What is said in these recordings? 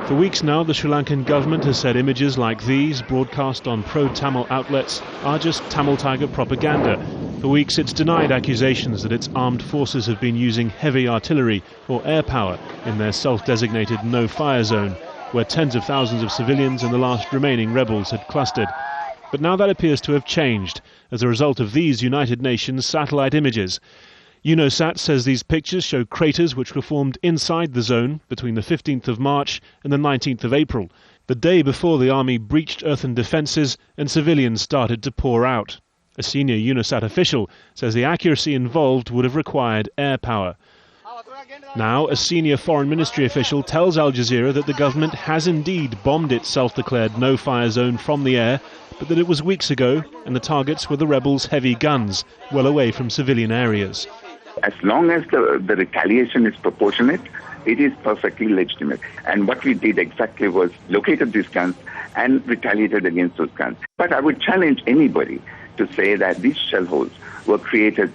For weeks now, the Sri Lankan government has said images like these, broadcast on pro-Tamil outlets, are just Tamil Tiger propaganda. For weeks it's denied accusations that its armed forces have been using heavy artillery or air power in their self-designated no-fire zone, where tens of thousands of civilians and the last remaining rebels had clustered. But now that appears to have changed as a result of these United Nations satellite images. UNOSAT says these pictures show craters which were formed inside the zone between the 15th of March and the 19th of April, the day before the army breached earthen defences and civilians started to pour out. A senior UNOSAT official says the accuracy involved would have required air power. Now, a senior foreign ministry official tells Al Jazeera that the government has indeed bombed its self-declared no-fire zone from the air, but that it was weeks ago and the targets were the rebels' heavy guns, well away from civilian areas. As long as the retaliation is proportionate, it is perfectly legitimate. And what we did exactly was located these guns and retaliated against those guns. But I would challenge anybody to say that these shell holes were created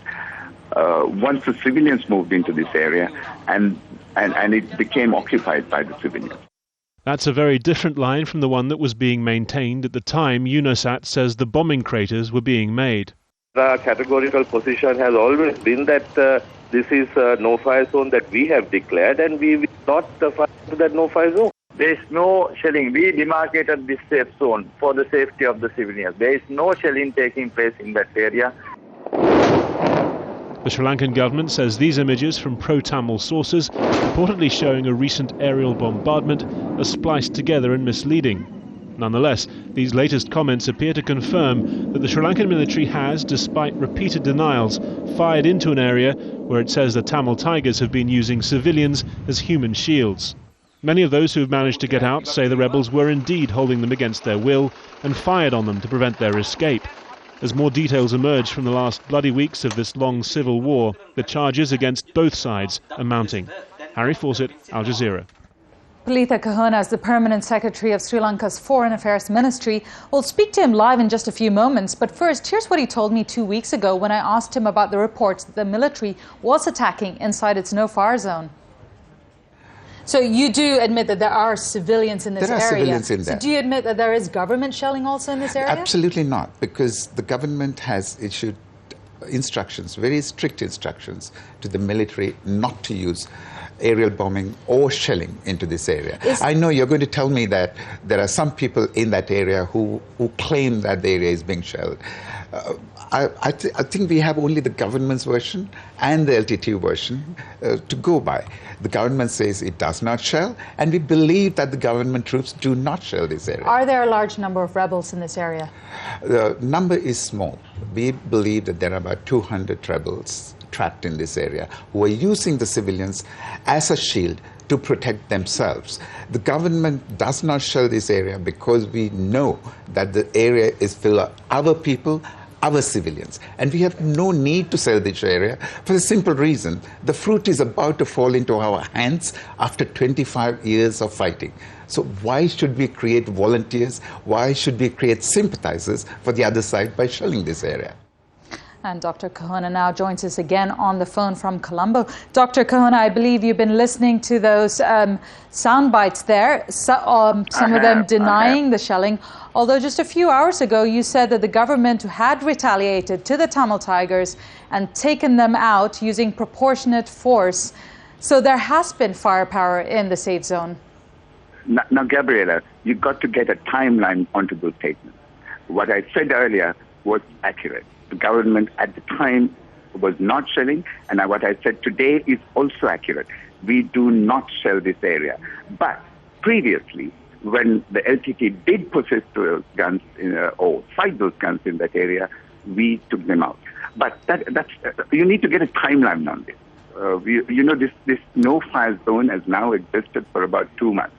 once the civilians moved into this area and it became occupied by the civilians. That's a very different line from the one that was being maintained at the time UNOSAT says the bombing craters were being made. The categorical position has always been that this is a no-fire zone that we have declared, and we will not fire into that no-fire zone. There is no shelling. We demarcated this safe zone for the safety of the civilians. There is no shelling taking place in that area. The Sri Lankan government says these images from pro-Tamil sources, reportedly showing a recent aerial bombardment, are spliced together and misleading. Nonetheless, these latest comments appear to confirm that the Sri Lankan military has, despite repeated denials, fired into an area where it says the Tamil Tigers have been using civilians as human shields. Many of those who have managed to get out say the rebels were indeed holding them against their will and fired on them to prevent their escape. As more details emerge from the last bloody weeks of this long civil war, the charges against both sides are mounting. Harry Fawcett, Al Jazeera. Palitha Kahuna is the Permanent Secretary of Sri Lanka's Foreign Affairs Ministry. We'll speak to him live in just a few moments, but first, here's what he told me 2 weeks ago when I asked him about the reports that the military was attacking inside its no-fire zone. So you do admit that there are civilians in this area? There are civilians in there. So do you admit that there is government shelling also in this area? Absolutely not, because the government has issued instructions, very strict instructions to the military not to use aerial bombing or shelling into this area. I know you're going to tell me that there are some people in that area who claim that the area is being shelled. I think we have only the government's version and the LTT version to go by. The government says it does not shell, and we believe that the government troops do not shell this area. Are there a large number of rebels in this area? The number is small. We believe that there are about 200 rebels trapped in this area who are using the civilians as a shield to protect themselves. The government does not shell this area because we know that the area is full of our people, our civilians. And we have no need to sell this area for the simple reason the fruit is about to fall into our hands after 25 years of fighting. So why should we create volunteers? Why should we create sympathizers for the other side by shelling this area? And Dr. Kahuna now joins us again on the phone from Colombo. Dr. Kahuna, I believe you've been listening to those sound bites there, some of them denying the shelling. Although just a few hours ago you said that the government had retaliated to the Tamil Tigers and taken them out using proportionate force. So there has been firepower in the safe zone. Now, Gabriela, you've got to get a timeline onto those statements. What I said earlier was accurate. The government at the time was not shelling, and what I said today is also accurate. We do not shell this area. But previously, when the LTT did possess those guns or fight those guns in that area, we took them out. But that's you need to get a timeline on this. This no-fire zone has now existed for about 2 months.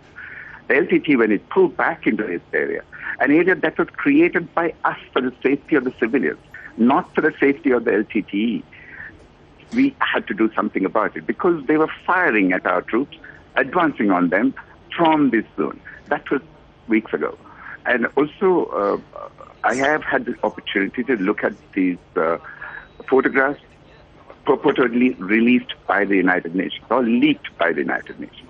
The LTT, when it pulled back into this area, an area that was created by us for the safety of the civilians, not for the safety of the LTTE. We had to do something about it because they were firing at our troops, advancing on them from this zone. That was weeks ago. And also, I have had the opportunity to look at these photographs purportedly released by the United Nations or leaked by the United Nations.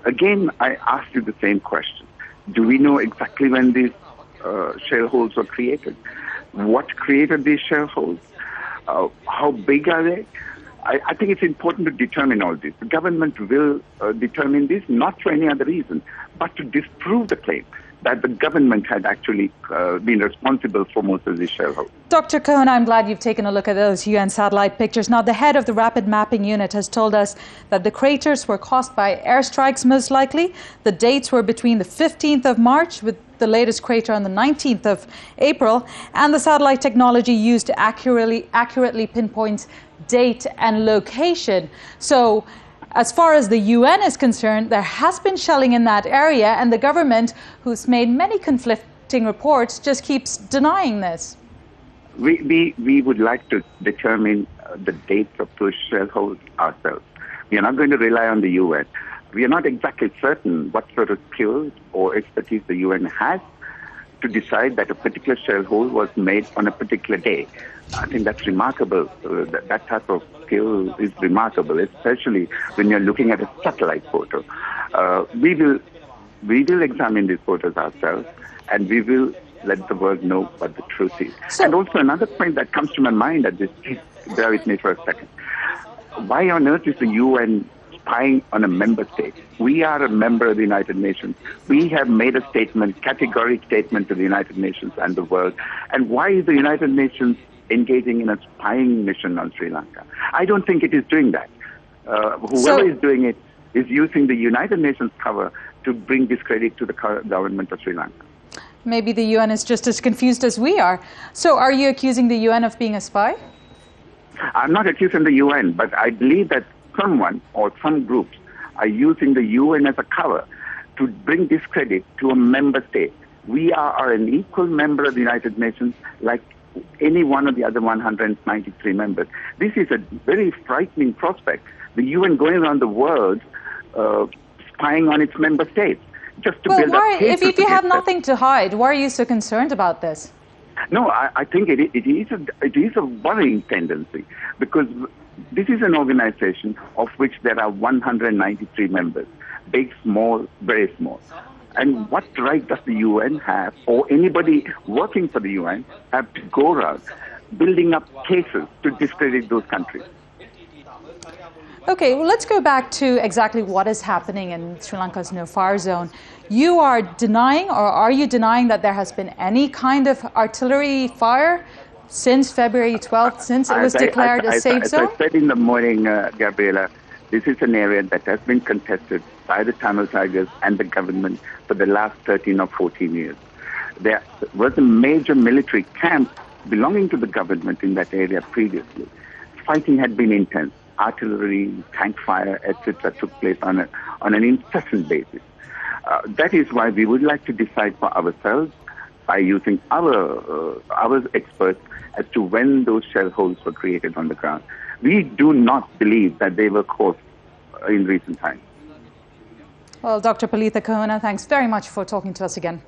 Again, I ask you the same question. Do we know exactly when these shell holes were created? What created these shell holes? How big are they? I think it's important to determine all this. The government will determine this not for any other reason, but to disprove the claim that the government had actually been responsible for most of these shell holes. Dr. Kahuna, I'm glad you've taken a look at those UN satellite pictures. Now, the head of the Rapid Mapping Unit has told us that the craters were caused by airstrikes, most likely. The dates were between the 15th of March, with the latest crater on the 19th of April, and the satellite technology used to accurately pinpoint date and location. So, as far as the UN is concerned, there has been shelling in that area, and the government, who's made many conflicting reports, just keeps denying this. We would like to determine the dates of those shell holes ourselves. We are not going to rely on the UN. We are not exactly certain what sort of skills or expertise the UN has to decide that a particular shell hole was made on a particular day. I think that's remarkable. That type of skill is remarkable, especially when you're looking at a satellite photo. We will examine these photos ourselves, and we will let the world know what the truth is. And also another point that comes to my mind at this, please bear with me for a second. Why on earth is the UN spying on a member state? We are a member of the United Nations. We have made a statement, categoric statement to the United Nations and the world. And why is the United Nations engaging in a spying mission on Sri Lanka? I don't think it is doing that. Whoever is doing it is using the United Nations cover to bring discredit to the government of Sri Lanka. Maybe the UN is just as confused as we are. So are you accusing the UN of being a spy? I'm not accusing the UN, but I believe that someone or some groups are using the UN as a cover to bring discredit to a member state. We are an equal member of the United Nations, like any one of the other 193 members. This is a very frightening prospect. The UN going around the world spying on its member states just to build up cases. If you have nothing to hide, why are you so concerned about this? No, I think it is a worrying tendency, because this is an organization of which there are 193 members, big, small, very small. And what right does the UN have, or anybody working for the UN, have to go around building up cases to discredit those countries? Okay, well, let's go back to exactly what is happening in Sri Lanka's no-fire zone. You are denying, or are you denying, that there has been any kind of artillery fire since February 12th, since it was declared a safe zone? As I said in the morning, Gabriela, this is an area that has been contested by the Tamil Tigers and the government for the last 13 or 14 years. There was a major military camp belonging to the government in that area previously. Fighting had been intense. Artillery, tank fire, etc. took place on an incessant basis. That is why we would like to decide for ourselves by using our experts as to when those shell holes were created on the ground. We do not believe that they were caused in recent times. Well, Dr. Palitha Kahuna, thanks very much for talking to us again.